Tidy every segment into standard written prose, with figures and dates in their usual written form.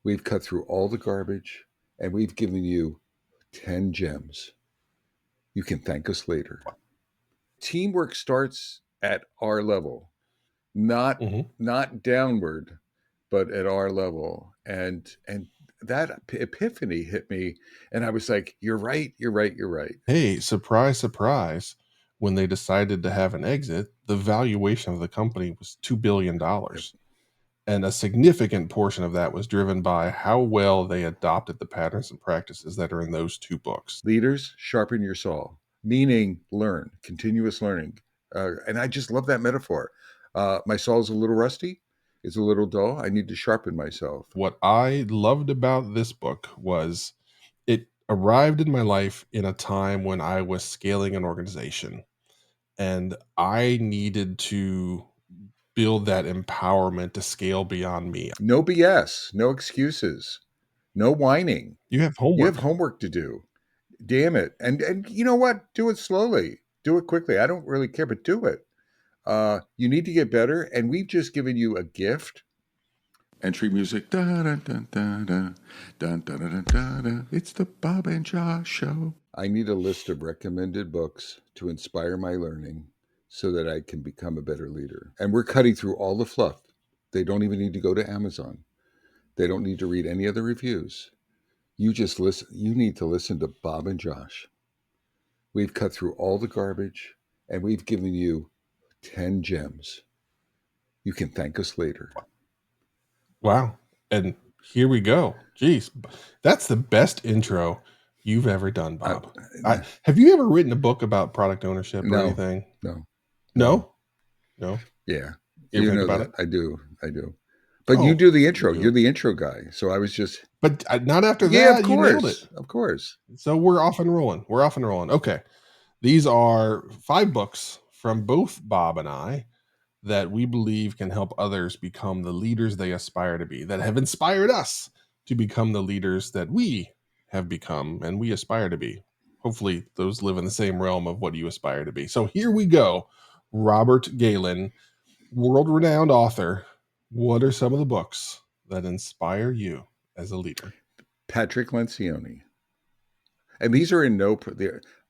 We've cut through all the garbage and we've given you 10 gems. You can thank us later. Teamwork starts at our level, not Hmm. not downward, but at our level. And that epiphany hit me, and I was like, "You're right. You're right. You're right." Hey, surprise, surprise. When they decided to have an exit, the valuation of the company was $2 billion. Yep. And a significant portion of that was driven by how well they adopted the patterns and practices that are in those two books. Leaders, sharpen your saw, meaning learn, continuous learning. And I just love that metaphor. My saw is a little rusty. It's a little dull. I need to sharpen myself. What I loved about this book was it arrived in my life in a time when I was scaling an organization and I needed to build that empowerment to scale beyond me. No BS, no excuses, no whining. You have You have homework. homework to do. Damn it. And you know what? Do it slowly. Do it quickly. I don't really care, but do it. You need to get better, and we've just given you a gift. Entry music. Da, da, da, da, da, da, da, da, da, da. It's the Bob and Josh Show. I need a list of recommended books to inspire my learning so that I can become a better leader. And we're cutting through all the fluff. They don't even need to go to Amazon. They don't need to read any other reviews. You just listen. You need to listen to Bob and Josh. We've cut through all the garbage and we've given you 10 gems. You can thank us later. Wow. And here we go. Jeez. That's the best intro you've ever done, I, Bob. Have you ever written a book about product ownership or no, anything? no, no. No? No? Yeah. You ever You think know about that. it? I do. I do. But you Oh, do the you intro. You're do. the intro guy. So I was just, But not after yeah, of that. You nailed it. course. Of course. So we're off and rolling. We're off and rolling. Okay. These are 5 books from both Bob and I that we believe can help others become the leaders they aspire to be, that have inspired us to become the leaders that we have become and we aspire to be. Hopefully, those live in the same realm of what you aspire to be. So here we go. Robert Galen, world renowned author. What are some of the books that inspire you as a leader? Patrick Lencioni. And these are in no,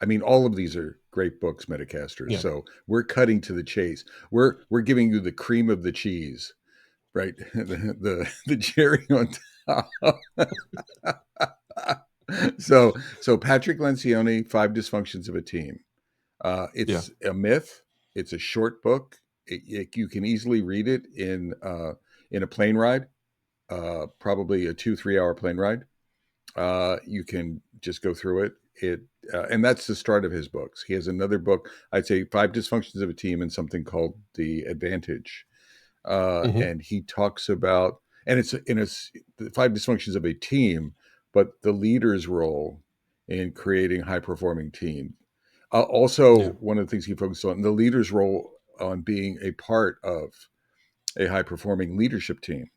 I mean, all of these are great books, Metacasters. Yeah. So we're cutting to the chase. We're giving you the cream of the cheese, right? The cherry on top. So Patrick Lencioni, Five Dysfunctions of a Team. Yeah. It's a myth. It's a short book. You can easily read it in a plane ride, probably a 2-3 hour plane ride. You can just go through it. And that's the start of his books. He has another book, I'd say, Five Dysfunctions of a Team, and something called The Advantage. Hmm. And he talks about, and it's the Five Dysfunctions of a Team, but the leader's role in creating high performing team. Also, Yeah. one of the things he focuses on, the leader's role on being a part of a high performing leadership team.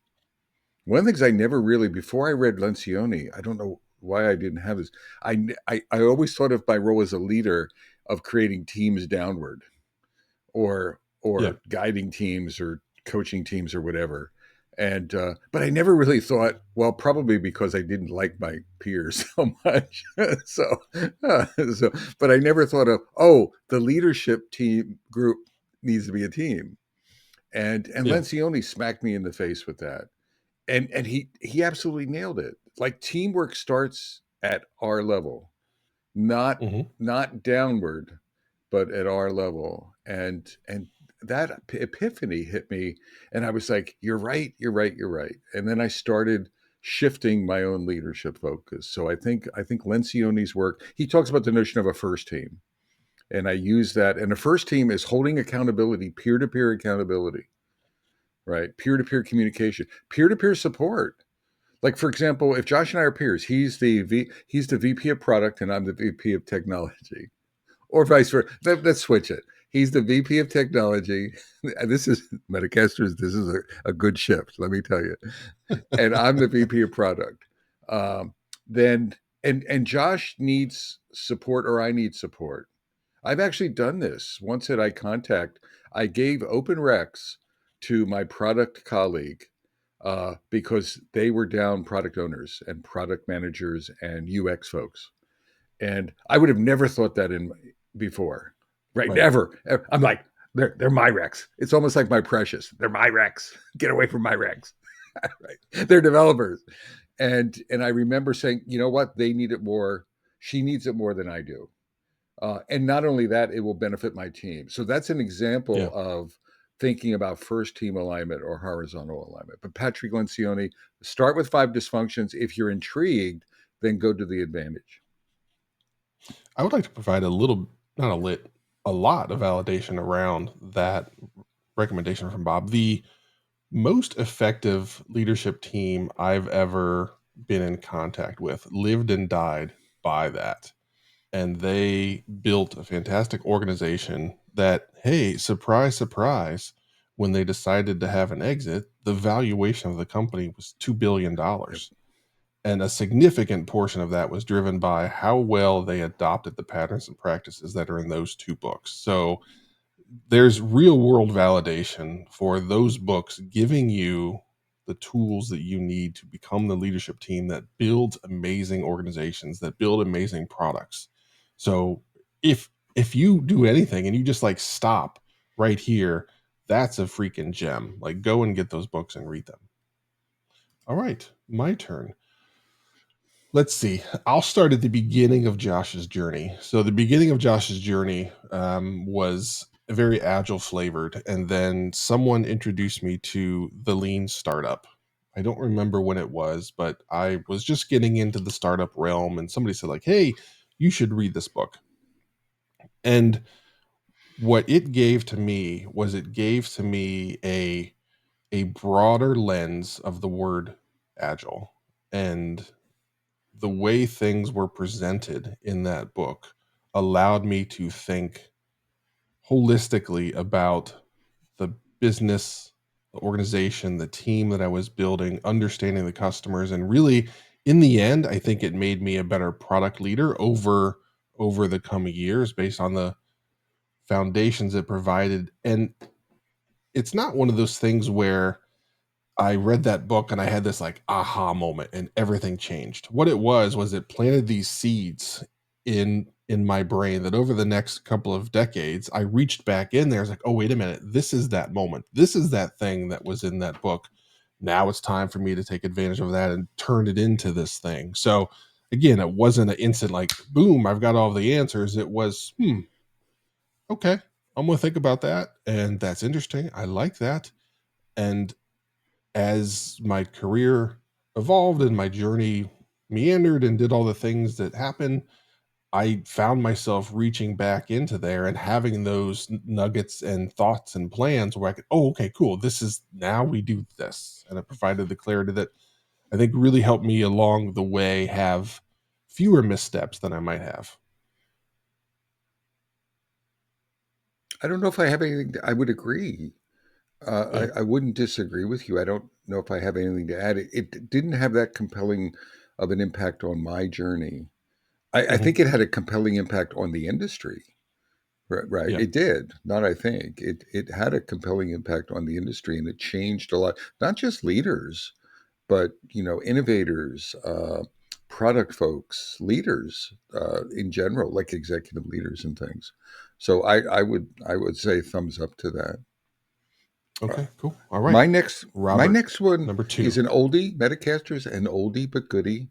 One of the things I never really, before I read Lencioni, I don't know why I didn't have this. I always thought of my role as a leader of creating teams downward, Yeah. or guiding teams or coaching teams or whatever. And but I never really thought, well, probably because I didn't like my peers so much. so, so, but I never thought of, oh, the leadership team group needs to be a team. And Yeah. Lencioni smacked me in the face with that, and he absolutely nailed it. Like, teamwork starts at our level, not Hmm. not downward, but at our level. And that epiphany hit me, and I was like, "You're right, you're right, you're right." And then I started shifting my own leadership focus. So I think Lencioni's work. He talks about the notion of a first team, and I use that. And a first team is holding accountability, peer to peer accountability, right? Peer to peer communication, peer to peer support. Like, for example, if Josh and I are peers, he's the VP of product and I'm the VP of technology, or vice versa. Let's switch it. He's the VP of technology. This is Metacasters. This is a good shift, let me tell you. And I'm the VP of product. Then and Josh needs support, or I need support. I've actually done this once at iContact. I gave open recs to my product colleague, because they were down product owners and product managers and UX folks. And I would have never thought that in before, right? Right. Never. I'm like, they're my Rex. It's almost like my precious. They're my Rex. Get away from my Rex. Right? They're developers. And I remember saying, you know what? They need it more. She needs it more than I do. And not only that, it will benefit my team. So that's an Yeah. example of thinking about first team alignment or horizontal alignment. But Patrick Lencioni, start with five dysfunctions. If you're intrigued, then go to the advantage. I would like to provide a little, not a lit, a lot of validation around that recommendation from Bob. The most effective leadership team I've ever been in contact with lived and died by that. And they built a fantastic organization that, hey, surprise, surprise, when they decided to have an exit, the valuation of the company was Yep. $2 billion. And a significant portion of that was driven by how well they adopted the patterns and practices that are in those two books. So there's real world validation for those books giving you the tools that you need to become the leadership team that builds amazing organizations, that build amazing products. So if you do anything and you just like stop right here, that's a freaking gem. Like go and get those books and read them. All right, my turn. Let's see. I'll start at the beginning of Josh's journey. So the beginning of Josh's journey was very agile flavored, and then someone introduced me to the lean startup. I don't remember when it was, but I was just getting into the startup realm, and somebody said like, "Hey, you should read this book." And what it gave to me was it gave to me a broader lens of the word agile and the way things were presented in that book allowed me to think holistically about the business, the organization, the team that I was building, understanding the customers, and really, in the end, I think it made me a better product leader over the coming years based on the foundations it provided. And it's not one of those things where I read that book and I had this like aha moment and everything changed. What it was it planted these seeds in my brain that over the next couple of decades I reached back in there. I was like, oh wait a minute, this is that moment. This is that thing that was in that book. Now it's time for me to take advantage of that and turn it into this thing. So again, it wasn't an instant like boom, I've got all the answers. It was, okay, I'm gonna think about that. And that's interesting. I like that. And as my career evolved and my journey meandered and did all the things that happen, I found myself reaching back into there and having those nuggets and thoughts and plans where I could, oh, okay, cool. This is now we do this. And it provided the clarity that I think really helped me along the way have fewer missteps than I might have. I don't know if I have anything. I would agree. Yeah. I wouldn't disagree with you. I don't know if I have anything to add. It didn't have that compelling of an impact on my journey. I Hmm. think it had a compelling impact on the industry. Right, right. Yeah. It did. Not I think. It had a compelling impact on the industry and it changed a lot. Not just leaders, but innovators, product folks, leaders in general, like executive leaders and things. So I would say thumbs up to that. Uh, Okay, cool. All right. my Robert, next one number is two. an oldie. Metacaster's an oldie but goodie.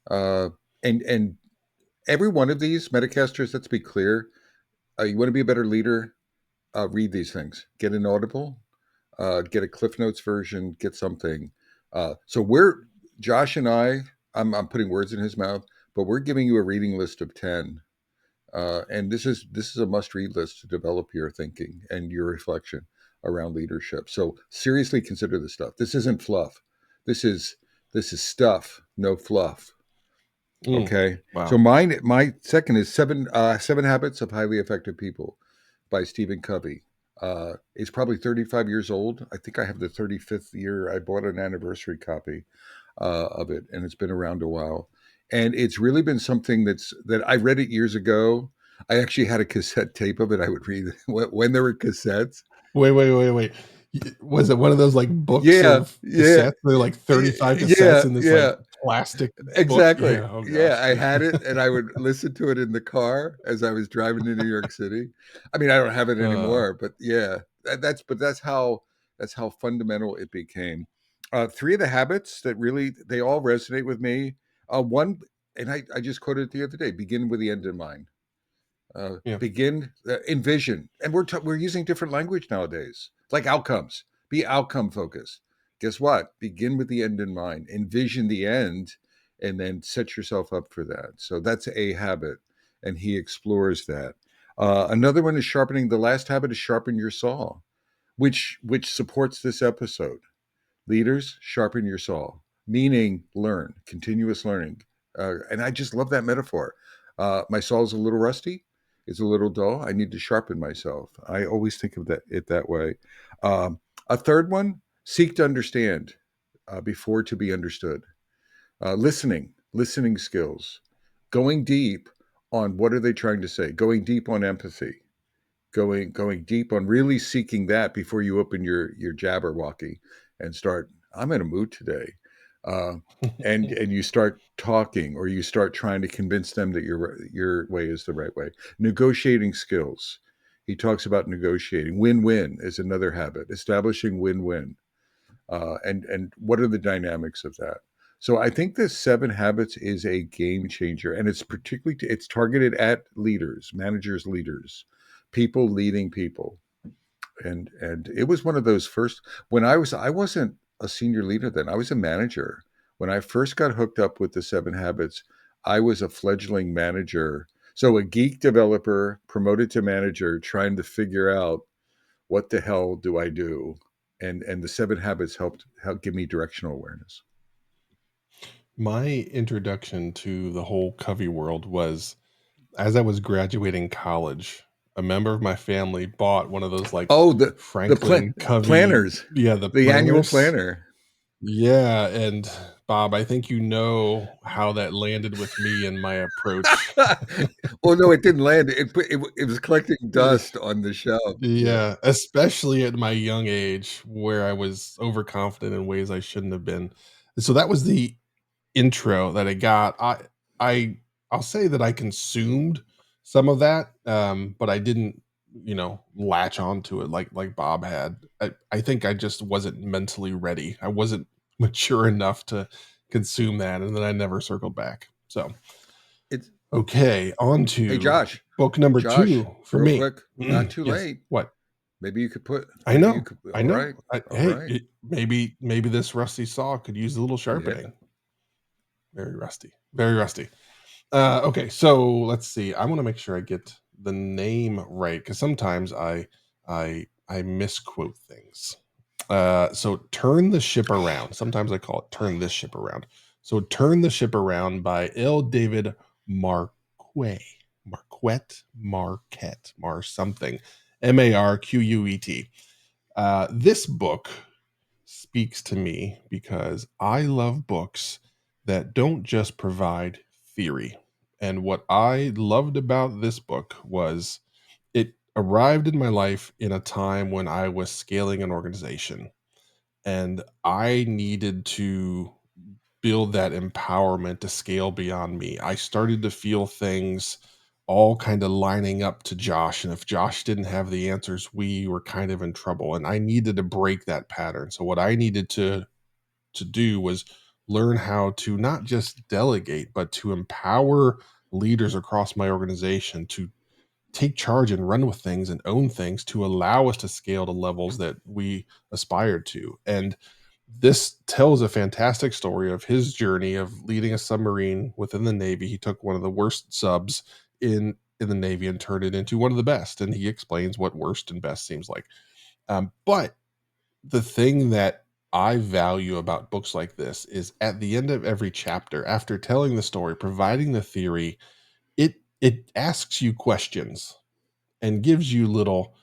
Uh, and every one of these Metacasters, let's be clear, you want to be a better leader, read these things. Get an Audible, get a Cliff Notes version, get something. So we're Josh and I. I'm putting words in his mouth, but we're giving you a reading list of 10, and this is a must read list to develop your thinking and your reflection around leadership. So seriously consider this stuff. This isn't fluff. This is this is stuff, no fluff. Mm, Okay. So wow. my second is Seven Habits of Highly Effective People by Stephen Covey. It's probably 35 years old. I think I have the 35th year. I bought an anniversary copy of it, and it's been around a while. And it's really been something that I read it years ago. I actually had a cassette tape of it. I would read when there were cassettes. Wait, wait, wait, wait. Was it one of those like books Yeah, of yeah, cassettes? They're like 35 cassettes yeah, in this like yeah. plastic book. Exactly. Yeah. Oh Yeah, gosh. I had it and I would listen to it in the car as I was driving to New York City. I mean, I don't have it uh, anymore, but yeah, that's how fundamental it became. Three of the habits that really they all resonate with me. One, and I just quoted it the other day: begin with the end in mind. yeah. Begin envision, and we're using different language nowadays, like outcomes. Be outcome focused. Guess what? Begin with the end in mind. Envision the end, and then set yourself up for that. So that's a habit, and he explores that. Another one is sharpening. The last habit is sharpen your saw, which supports this episode. Leaders, sharpen your saw, meaning learn, continuous learning. And I just love that metaphor. My saw is a little rusty, it's a little dull. I need to sharpen myself. I always think of it that way. A third one, seek to understand before to be understood. Listening skills, going deep on what are they trying to say, going deep on empathy, going deep on really seeking that before you open your Jabberwocky and start. I'm in a mood today, uh, and you start talking or you start trying to convince them that your way is the right way. Negotiating skills. He talks about negotiating. Win-win is another habit. Establishing win-win, and what are the dynamics of that? So I think this seven habits is a game changer, and it's particularly it's targeted at leaders, managers, leaders, people leading people, and it was one of those first when I wasn't a senior leader then. I was a manager when I first got hooked up with the seven habits. I was a fledgling manager, so a geek developer promoted to manager, trying to figure out what the hell do I do, and the seven habits help give me directional awareness. My introduction to the whole Covey world was as I was graduating college. A member of my family bought one of those like Oh, Franklin Covey, planners, yeah, the the annual planners. planner. Yeah, and Bob, I think you know how that landed with me and my approach. Well, no, it didn't land. It was collecting dust on the shelf. Yeah. Yeah, especially at my young age where I was overconfident in ways I shouldn't have been. So that was the intro that I got. I I'll say that I consumed some of that, but I didn't, latch onto it like Bob had. I think I just wasn't mentally ready. I wasn't mature enough to consume that, and then I never circled back. So, It's okay, on Hey, to Josh. book number Josh, 2 for real me. quick, not too Yes, late. what? Maybe you could put. I Maybe you know, could. I All know. right. All Hey, right. maybe this rusty saw could use a little Yeah. sharpening. Very rusty. Very rusty. Okay, so let's see. I want to make sure I get the name right because sometimes I misquote things. So turn the ship around. Sometimes I call it turn this ship around. So turn the ship around by L. David Marquet, Mar something, Marquet. This book speaks to me because I love books that don't just provide theory. And what I loved about this book was it arrived in my life in a time when I was scaling an organization and I needed to build that empowerment to scale beyond me. I started to feel things all kind of lining up to Josh. And if Josh didn't have the answers, we were kind of in trouble. And I needed to break that pattern. So what I needed to do was learn how to not just delegate, but to empower leaders across my organization to take charge and run with things and own things to allow us to scale to levels that we aspired to. And this tells a fantastic story of his journey of leading a submarine within the Navy. He took one of the worst subs in the Navy and turned it into one of the best. And he explains what worst and best seems like. But the thing that I value about books like this is at the end of every chapter, after telling the story, providing the theory, it asks you questions and gives you little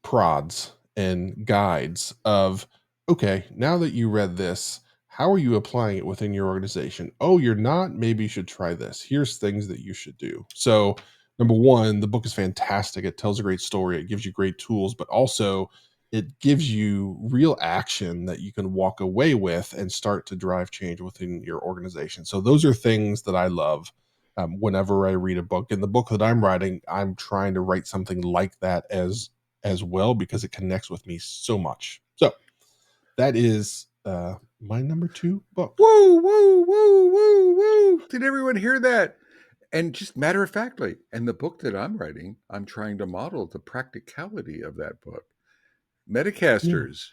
prods and guides of, okay, now that you read this, how are you applying it within your organization? Oh, you're not, maybe you should try this. Here's things that you should do. So number one, the book is fantastic. It tells a great story, it gives you great tools, but also it gives you real action that you can walk away with and start to drive change within your organization. So those are things that I love. Whenever I read a book, and the book that I'm writing, I'm trying to write something like that as well, because it connects with me so much. So that is my number two book. Woo, woo, woo, woo, woo. Did everyone hear that? And just matter of factly, and the book that I'm writing, I'm trying to model the practicality of that book. Yeah, Metacasters,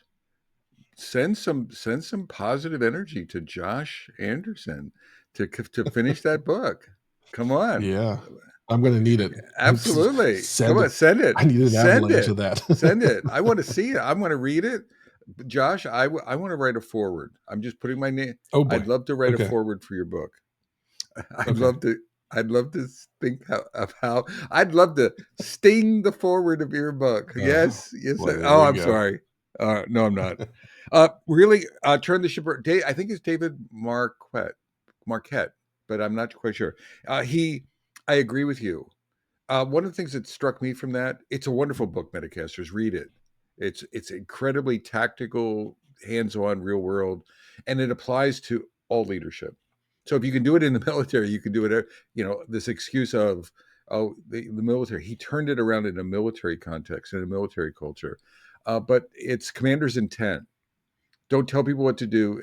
send some positive energy to Josh Anderson to finish that book. Come on. yeah, I'm gonna need it. Absolutely. Come Send on, it. send it. I need an Send avalanche it. of that. Send it. I want to see it. I want to read it. Josh, I want to write a forward. I'm just putting my name. Oh I'd boy. love to write a Okay. forward for your book. I'd Okay. love to. I'd love to think of how. I'd love to sting the forward of your book. Oh Yes, yes. boy, there Oh, we I'm go. sorry. No, I'm not. Really, turn the ship. I think it's David Marquette, but I'm not quite sure. He. I agree with you. One of the things that struck me from that, it's a wonderful book, Metacasters. Read it. It's incredibly tactical, hands-on, real world, and it applies to all leadership. So if you can do it in the military, you can do it. This excuse of the military. He turned it around in a military context, in a military culture. But it's commander's intent. Don't tell people what to do.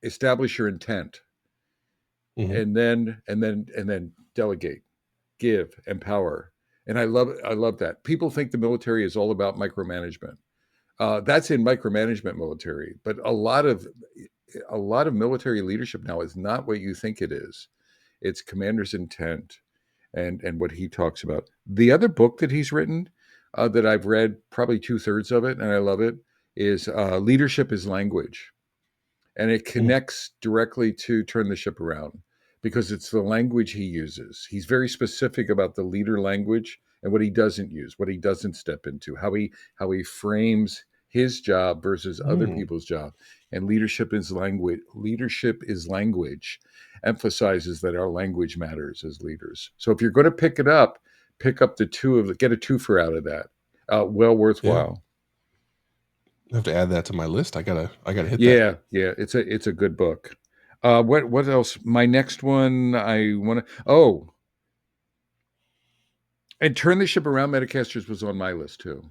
Establish your intent, Hmm. and then delegate, give, empower. And I love that. People think the military is all about micromanagement. That's in micromanagement military, but a lot of military leadership now is not what you think it is. It's commander's intent, and what he talks about. The other book that he's written, that I've read probably 2/3 of it, and I love it, is Leadership is Language, and it Hmm. connects directly to Turn the Ship Around because it's the language he uses. He's very specific about the leader language and what he doesn't use, what he doesn't step into, how he frames his job versus other Mm. people's job. And leadership is language. Leadership is language emphasizes that our language matters as leaders. So if you're going to pick up get a twofer out of that. Well Yeah. worthwhile. I have to add that to my list. I gotta hit that. Yeah, yeah, it's a good book. What else? My next one I want to. Oh, and Turn the Ship Around Metacasters was on my list too.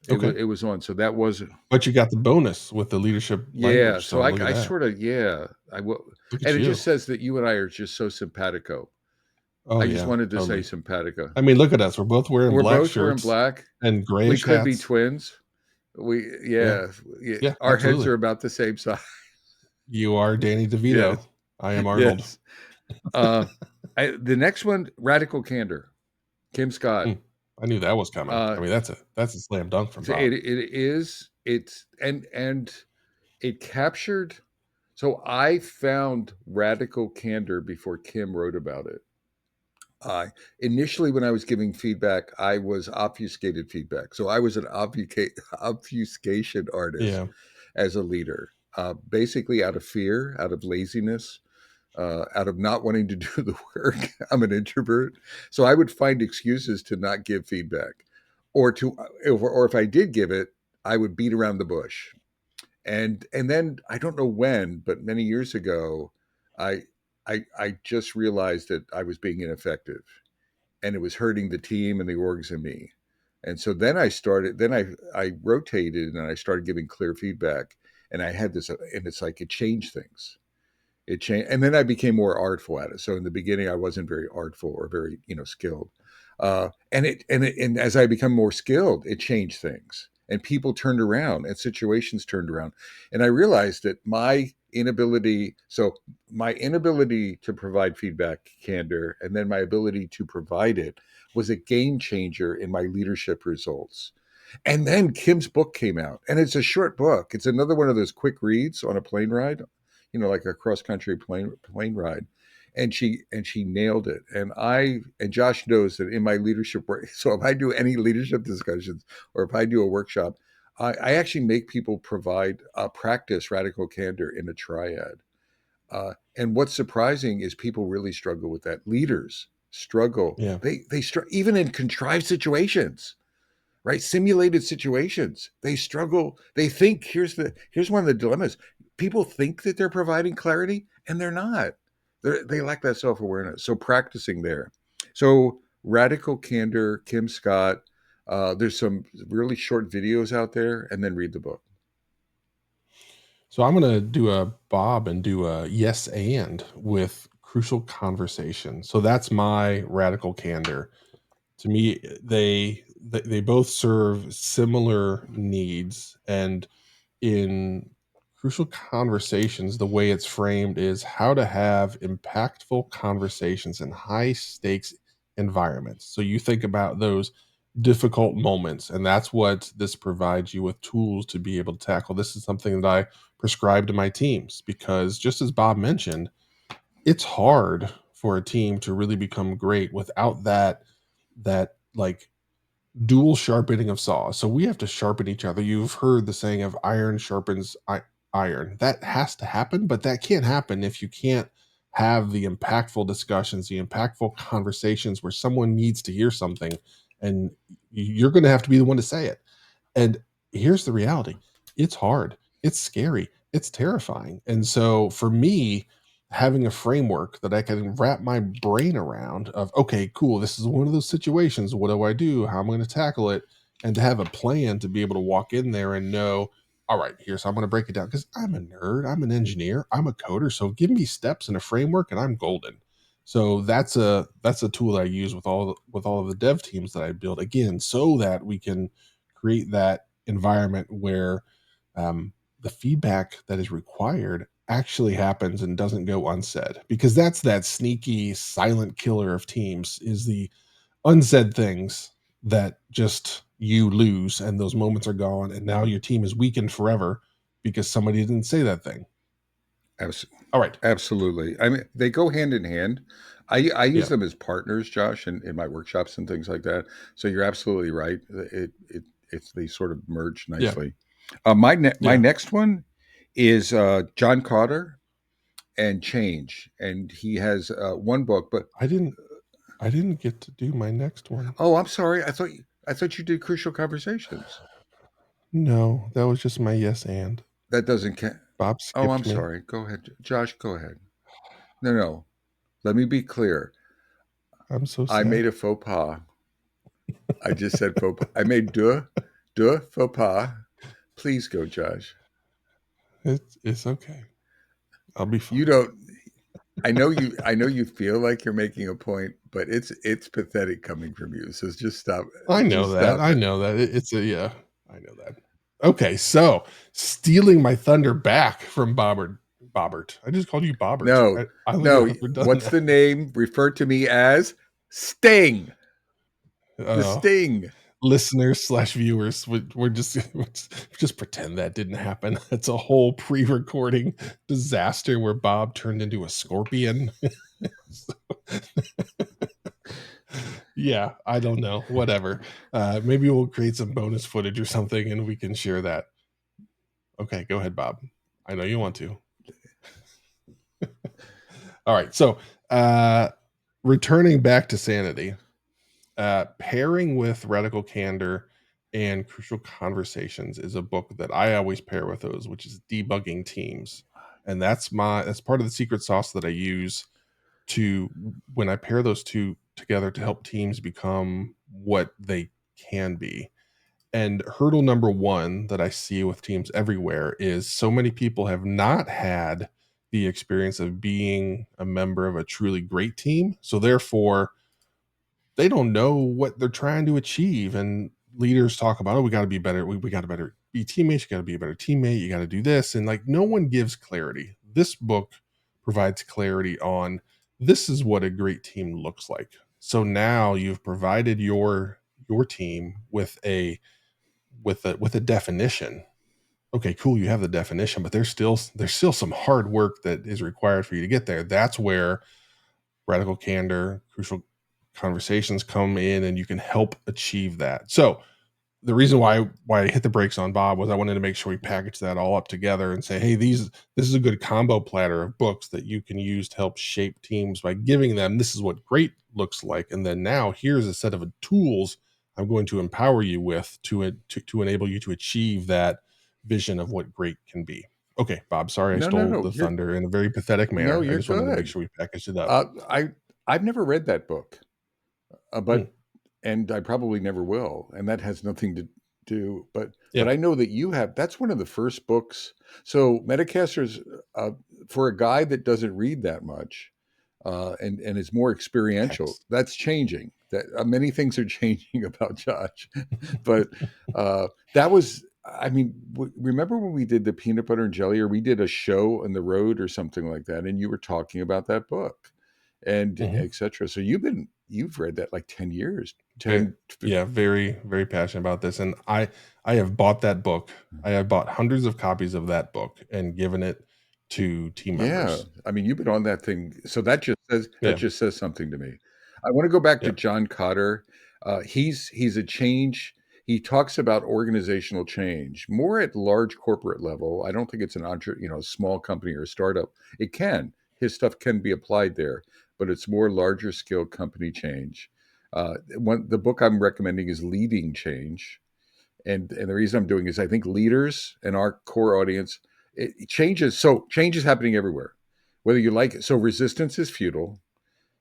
It was Okay. it was on, so that was But you got the bonus with the leadership yeah. language. So So I look at I that. sort of yeah I will, Look at and it you. just says that you and I are just so simpatico. Oh I just yeah, wanted to say totally. simpatico. I mean, look at us. We're both wearing We're black both wearing shirts black. and We grayish could be hats. twins. We Yeah. yeah, yeah. Yeah, Our heads absolutely. are about the same size. You are Danny DeVito. Yes, I am Arnold. yes. Uh, the next one, Radical Candor, Kim Scott. Mm, I knew that was coming. Uh, I mean, that's a slam dunk from it Bob. it is it's and it captured. So I found Radical Candor before Kim wrote about it. Initially, when I was giving feedback, I was obfuscated feedback. So I was an obfuscation artist Yeah. as a leader, basically out of fear, out of laziness, out of not wanting to do the work. I'm an introvert, so I would find excuses to not give feedback, or if I did give it, I would beat around the bush. And then I don't know when, but many years ago, I I just realized that I was being ineffective, and it was hurting the team and the orgs and me. And so then I rotated and I started giving clear feedback, and I had this, and it's like it changed things. It changed, and then I became more artful at it. So in the beginning, I wasn't very artful or very skilled. And as I become more skilled, it changed things, and people turned around, and situations turned around, and I realized that my inability to provide feedback, candor, and then my ability to provide it was a game changer in my leadership results. And then Kim's book came out, and it's a short book. It's another one of those quick reads on a plane ride, like a cross country plane ride. And she nailed it. And Josh knows that in my leadership work. So if I do any leadership discussions or if I do a workshop, I actually make people provide practice radical candor in a triad. And what's surprising is people really struggle with that. Leaders struggle. Yeah. They even in contrived situations, right? Simulated situations. They struggle. They think here's one of the dilemmas. People think that they're providing clarity, and they're not. They lack that self awareness. So practicing there. So radical candor, Kim Scott. There's some really short videos out there, and then read the book. So I'm going to do a Bob and do a yes and with crucial conversation. So that's my radical candor. To me, they both serve similar needs, and in crucial conversations, the way it's framed is how to have impactful conversations in high stakes environments. So you think about those difficult moments, and that's what this provides you with tools to be able to tackle. This is something that I prescribe to my teams because, just as Bob mentioned, it's hard for a team to really become great without that like dual sharpening of saws. So we have to sharpen each other. You've heard the saying of iron sharpens iron. That has to happen, but that can't happen if you can't have the impactful discussions, the impactful conversations where someone needs to hear something and you're going to have to be the one to say it. And here's the reality: it's hard, it's scary, it's terrifying. And so for me, having a framework that I can wrap my brain around of, okay, cool, this is one of those situations. What do I do? How am I going to tackle it? And to have a plan to be able to walk in there and know, all right, here's how I'm going to break it down. Because I'm a nerd, I'm an engineer, I'm a coder. So give me steps and a framework and I'm golden. So that's a tool that I use with all of the dev teams that I build, again, so that we can create that environment where the feedback that is required actually happens and doesn't go unsaid, because that's that sneaky silent killer of teams, is the unsaid things that just you lose and those moments are gone and now your team is weakened forever because somebody didn't say that thing. Abs- All right. Absolutely. I mean, they go hand in hand. I use Yeah. them as partners, Josh, in my workshops and things like that. So you're absolutely right. It's they sort of merge Yeah. nicely. My Yeah. next one is John Cotter and Change, and he has one book. But I didn't get to do my next one. oh, I'm sorry. I thought you did Crucial Conversations. No, that was just my yes and. That doesn't count. Bob Oh, I'm skipped me. sorry. Go ahead, Josh. Go ahead. No, no. Let me be clear. I'm so I made sad. a faux pas. I just said faux pas. I made deux faux pas. Please go, Josh. It's okay. I'll be You fine. don't. I know you feel like you're making a point, but it's pathetic coming from you. So just stop. I know Just that. stop I it. know that. It's a yeah. I know that. Okay, so stealing my thunder back from Bobbert. I just called you Bobbert. No, I don't think no. I've ever done What's that. the name? Refer to me as Sting. The Uh, Sting. Listeners slash viewers, we're just just pretend that didn't happen. It's a whole pre-recording disaster where Bob turned into a scorpion. So, yeah, I don't know. Whatever. Maybe we'll create some bonus footage or something, and we can share that. Okay, go ahead, Bob. I know you want to. All right. So, uh, returning back to sanity, pairing with Radical Candor and Crucial Conversations is a book that I always pair with those, which is Debugging Teams. And that's part of the secret sauce that I use to, when I pair those two together, to help teams become what they can be. And hurdle number one that I see with teams everywhere is so many people have not had the experience of being a member of a truly great team. So therefore, they don't know what they're trying to achieve. And leaders talk about, oh, we got to be better. We got to better be teammates. You got to be a better teammate. You got to do this. And like, no one gives clarity. This book provides clarity on, this is what a great team looks like. So now you've provided your team with a definition. Okay, cool, you have the definition, but there's still some hard work that is required for you to get there. That's where radical candor, crucial conversations come in, and you can help achieve that. So the reason why I hit the brakes on Bob was I wanted to make sure we package that all up together and say, hey, this is a good combo platter of books that you can use to help shape teams by giving them, this is what great looks like, and then now here's a set of tools I'm going to empower you with to enable you to achieve that vision of what great can be. Okay, Bob, sorry I No, no, stole no. the thunder in a very pathetic No, manner. I you're just wanted to make good. sure we packaged it up. Uh, I I've never read that book, Mm, but and I probably never will, and that has nothing to do. But yeah, I know that you have. That's one of the first books. So Metacasters, uh, for a guy that doesn't read that much, and is more experiential, hex. that's changing. That many things are changing about Josh, but that was. I mean, remember when we did the peanut butter and jelly, or we did a show on the road or something like that, and you were talking about that book, and Mhm. etc. So you've read that like 10 years, Very, 10. yeah, very, very passionate about this, and I have bought that book. I have bought hundreds of copies of that book and given it to team Yeah, members. I mean, you've been on that thing, so that Yeah, just says something to me. I want to go back to yeah, John Cotter. He's a change. He talks about organizational change more at large corporate level. I don't think it's an small company or a startup. It can his stuff can be applied there, but it's more larger scale company change. The book I'm recommending is Leading Change, and the reason I'm doing is I think leaders and our core audience it changes. So change is happening everywhere, whether you like it. So resistance is futile.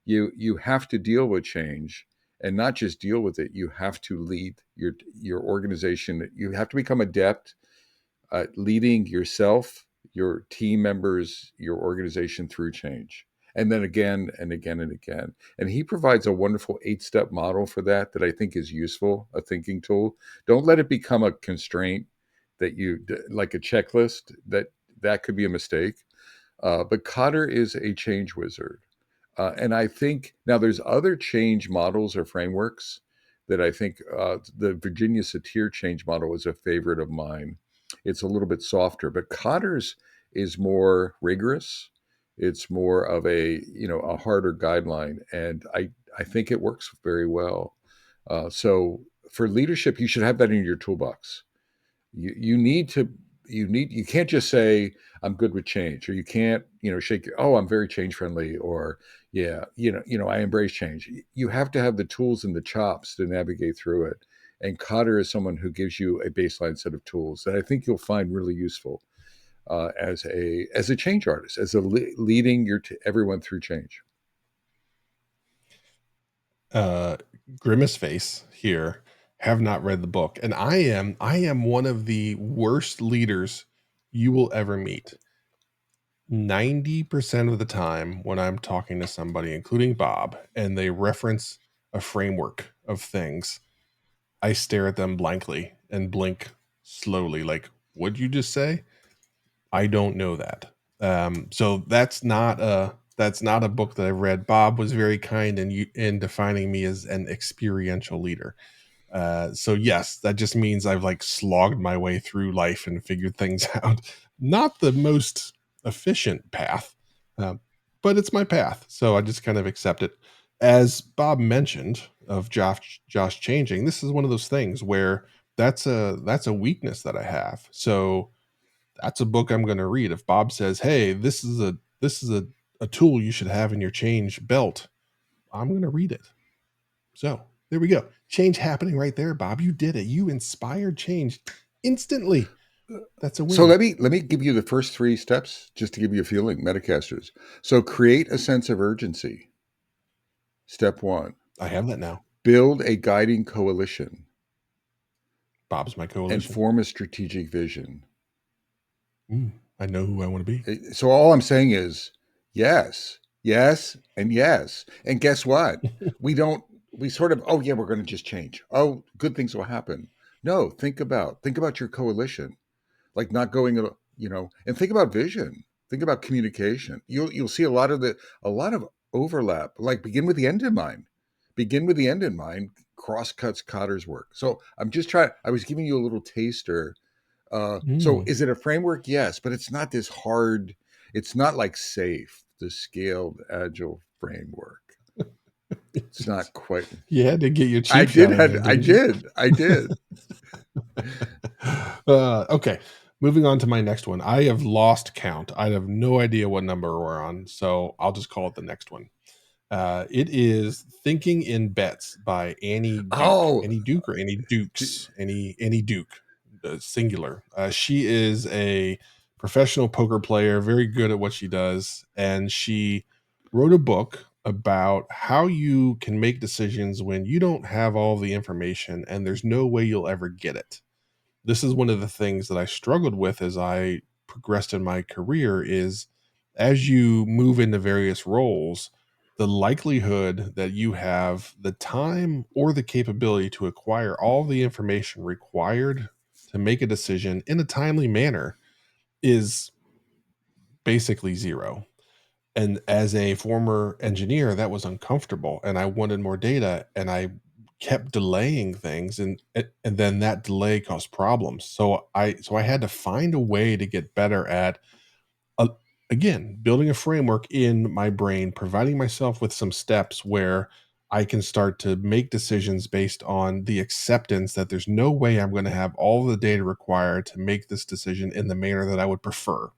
You have to deal with change, and not just deal with it. You have to lead your organization. You have to become adept leading yourself, your team members, your organization through change. And then again and again and again. And he provides a wonderful 8 step model for that that I think is useful, a thinking tool. Don't let it become a constraint that like a checklist that could be a mistake. But Cotter is a change wizard. And I think now there's other change models or frameworks that I think the Virginia Satir change model is a favorite of mine. It's a little bit softer, but Cotter's is more rigorous. It's more of a harder guideline, and I think it works very well. So for leadership, you should have that in your toolbox. You need to you can't just say I'm good with change, or you can't shake oh I'm very change friendly, or yeah I embrace change. You have to have the tools and the chops to navigate through it, and Cotter is someone who gives you a baseline set of tools that I think you'll find really useful as a change artist, as leading everyone through change. uh, grimace face here. Have not read the book, and I am one of the worst leaders you will ever meet. 90% of the time when I'm talking to somebody, including Bob, and they reference a framework of things, I stare at them blankly and blink slowly, like, what'd you just say? I don't know that. So that's not a book that I've read. Bob was very kind in defining me as an experiential leader. So yes, that just means I've like slogged my way through life and figured things out. Not the most efficient path, uh, but it's my path. So I just kind of accept it. As Bob mentioned of Josh changing, this is one of those things where that's a weakness that I have. So that's a book I'm going to read. If Bob says, "Hey, this is a tool you should have in your change belt," I'm going to read it. So there we go. Change happening right there, Bob. You did it. You inspired change instantly. That's a So win. let me give you the first 3 steps just to give you a feeling, Metacasters. So create a sense of urgency. Step one. I have that now. Build a guiding coalition Bob's my and coalition. form a strategic vision. Mm, I know who I want to be. So all I'm saying is yes, yes, and yes. And guess what? We don't we sort of, oh yeah, we're going to just change. Oh, good things will happen. No, think about your coalition. Like not going and think about vision. Think about communication. You'll see a lot of overlap. Like begin with the end in mind. Begin with the end in mind. Cross cuts Cotter's work. So I'm just trying. I was giving you a little taster. So Mm. is it a framework? Yes, but it's not this hard. It's not like SAFe, the scaled agile framework. It's not quite. You had to get your I chief did shot in had there, I didn't you? did I did. Okay. Moving on to my next one. I have lost count. I have no idea what number we're on, so I'll just call it the next one. It is Thinking in Bets by Annie Duke. Oh, Annie Duke or Annie d- Dukes? Annie Duke, singular. She is a professional poker player, very good at what she does, and she wrote a book about how you can make decisions when you don't have all the information and there's no way you'll ever get it. This is one of the things that I struggled with as I progressed in my career is as you move into various roles, the likelihood that you have the time or the capability to acquire all the information required to make a decision in a timely manner is basically zero. And as a former engineer, that was uncomfortable and I wanted more data and I kept delaying things and then that delay caused problems. So I had to find a way to get better at uh, again, building a framework in my brain, providing myself with some steps where I can start to make decisions based on the acceptance that there's no way I'm going to have all the data required to make this decision in the manner that I would prefer.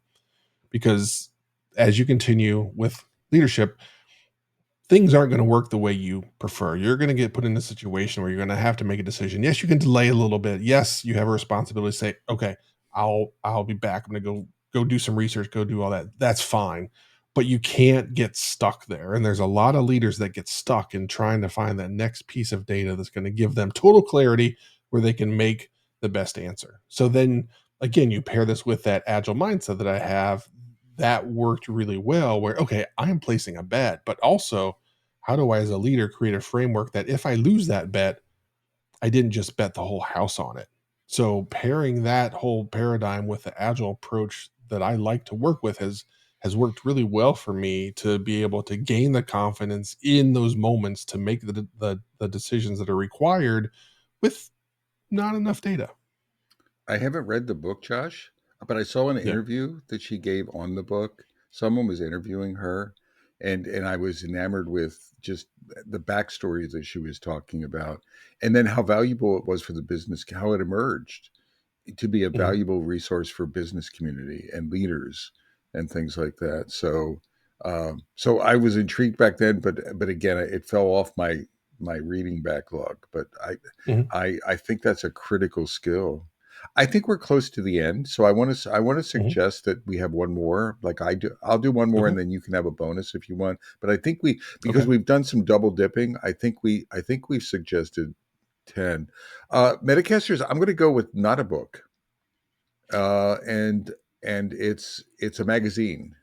Because as you continue with leadership, things aren't going to work the way you prefer. You're going to get put in a situation where you're going to have to make a decision. Yes, you can delay a little bit. Yes, you have a responsibility to say, "Okay, I'll be back. I'm going to go do some research, go do all that." That's fine. But you can't get stuck there. And there's a lot of leaders that get stuck in trying to find that next piece of data that's going to give them total clarity where they can make the best answer. So then again, you pair this with that agile mindset that I have that worked really well where okay, I'm placing a bet, but also how do I as a leader create a framework that if I lose that bet, I didn't just bet the whole house on it. So pairing that whole paradigm with the agile approach that I like to work with has worked really well for me to be able to gain the confidence in those moments to make the decisions that are required with not enough data. I haven't read the book, Josh, but I saw an Yeah. interview that she gave on the book. Someone was interviewing her, and I was enamored with just the backstory that she was talking about, and then how valuable it was for the business, how it emerged to be a Mhm. valuable resource for business community and leaders and things like that. So I was intrigued back then, but again, it fell off my reading backlog. But Mhm. I think that's a critical skill. I think we're close to the end, so I want to Mhm. suggest that we have one more. Like I do, I'll do one more, Okay. and then you can have a bonus if you want. But I think because Okay. we've done some double dipping. I think we've suggested 10. Metacasters, I'm going to go with not a book, and it's a magazine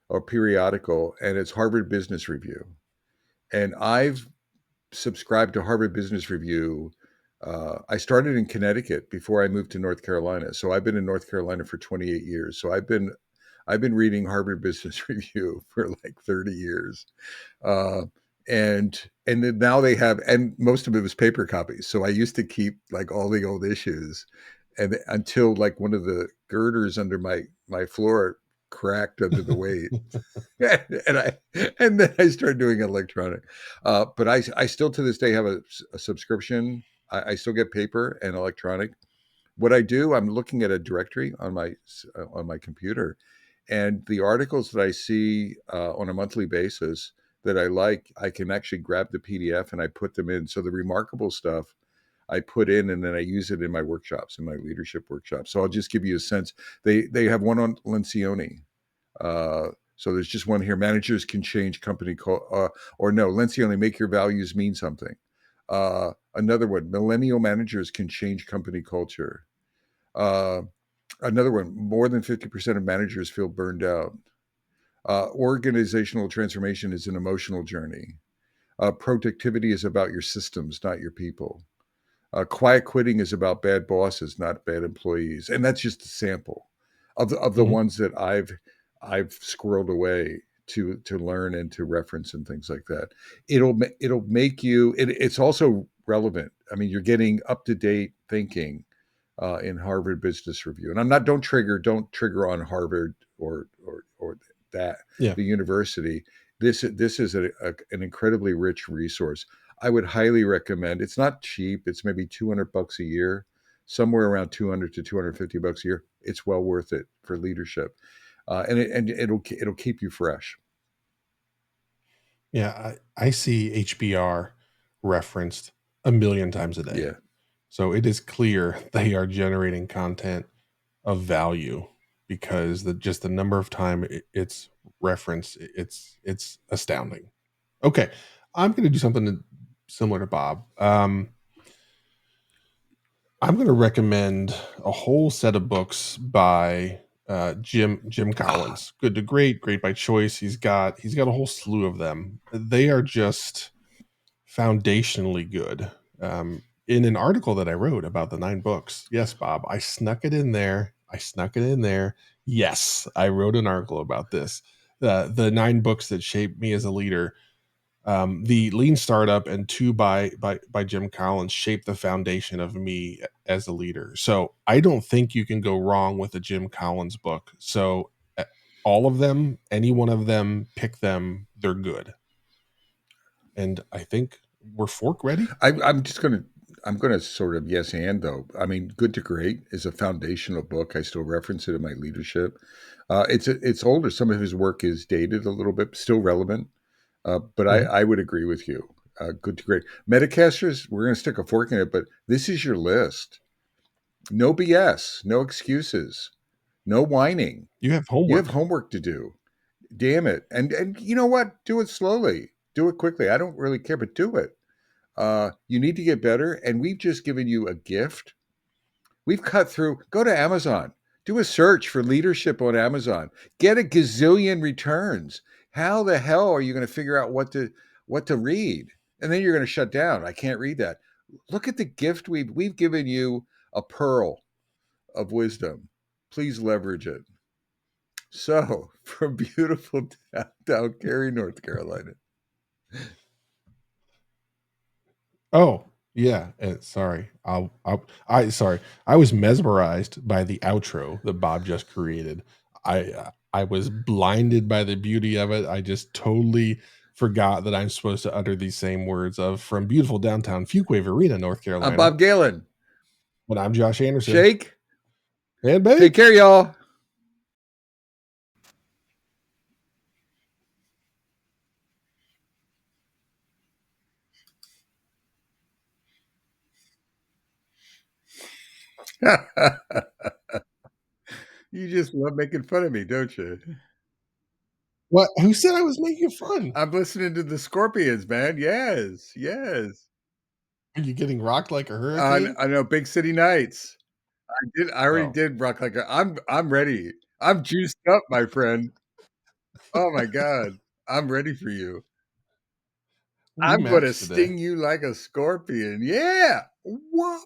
or periodical, and it's Harvard Business Review. And I've subscribed to Harvard Business Review. I started in Connecticut before I moved to North Carolina, so I've been in North Carolina for 28 years. So I've been reading Harvard Business Review for like 30 years. uh, and then now they have, and most of it was paper copies. So I used to keep like all the old issues, and until like one of the girders under my floor cracked under the weight, and then I started doing electronic. But I still to this day have a subscription. I still get paper and electronic. What I do, I'm looking at a directory on my computer, and the articles that I see on a monthly basis that I like, I can actually grab the PDF and I put them in. So the remarkable stuff I put in, and then I use it in my workshops, in my leadership workshops. So I'll just give you a sense. They have one on Lencioni. So there's just one here. Managers can change or no, Lencioni, make your values mean something. Another one, millennial managers can change company culture. Uh, Another one, more than 50% of managers feel burned out. Organizational transformation is an emotional journey. Productivity is about your systems, not your people. Quiet quitting is about bad bosses, not bad employees, and that's just a sample of the Mhm. ones that I've squirreled away to learn and to reference and things like that. It'll make you. It's also relevant. I mean, you're getting up to date thinking in Harvard Business Review. And I'm not don't trigger on Harvard or that Yeah. the university. This is an incredibly rich resource. I would highly recommend. It's not cheap. It's maybe $200 a year, somewhere around 200 to $250 a year. It's well worth it for leadership, and it'll keep you fresh. Yeah, I see HBR referenced a million times a day. Yeah. So it is clear they are generating content of value because the number of time it's referenced, it's astounding. Okay, I'm going to do something similar to Bob. I'm going to recommend a whole set of books by Jim Ah, Collins. Good to Great, Great by Choice. He's got a whole slew of them. They are just foundationally good. In an article that I wrote about the 9 books, yes, Bob, I snuck it in there. I snuck it in there. Yes, I wrote an article about this. The 9 books that shaped me as a leader, the Lean Startup and Two by Jim Collins shaped the foundation of me as a leader. So I don't think you can go wrong with a Jim Collins book. So all of them, any one of them, pick them. They're good. And I think we're fork ready. I'm just gonna I'm gonna sort of yes and though. I mean, Good to Great is a foundational book. I still reference it in my leadership. It's older. Some of his work is dated a little bit, still relevant. But Mhm. I would agree with you. Good to Great. Metacasters, we're gonna stick a fork in it, but this is your list. No BS, no excuses, no whining. You have You have homework. homework to do. Damn it. And you know what? Do it slowly. Do it quickly. I don't really care, but do it. You need to get better, and we've just given you a gift. We've cut through. Go to Amazon. Do a search for leadership on Amazon. Get a gazillion returns. How the hell are you going to figure out what to read? And then you're going to shut down. I can't read that. Look at the gift we've given you, a pearl of wisdom. Please leverage it. So, from beautiful downtown Cary, North Carolina. Oh, yeah. And sorry. I sorry. I was mesmerized by the outro that Bob just created. I was blinded by the beauty of it. I just totally forgot that I'm supposed to utter these same words of from beautiful downtown Fuquay Arena, North I'm Carolina. Bob Galen. But I'm Josh Anderson. Shake. And Take bake. care, y'all. You just love making fun of me, don't you? What? Who said I was making fun? I'm listening to the Scorpions, man. Yes, yes. Are you getting rocked like a hurricane? I know Big City Nights. I already Oh, did rock like a I'm ready. I'm juiced up, my friend. Oh my god. I'm ready for you. we I'm gonna matched today. sting you like a scorpion. Yeah. Whoop.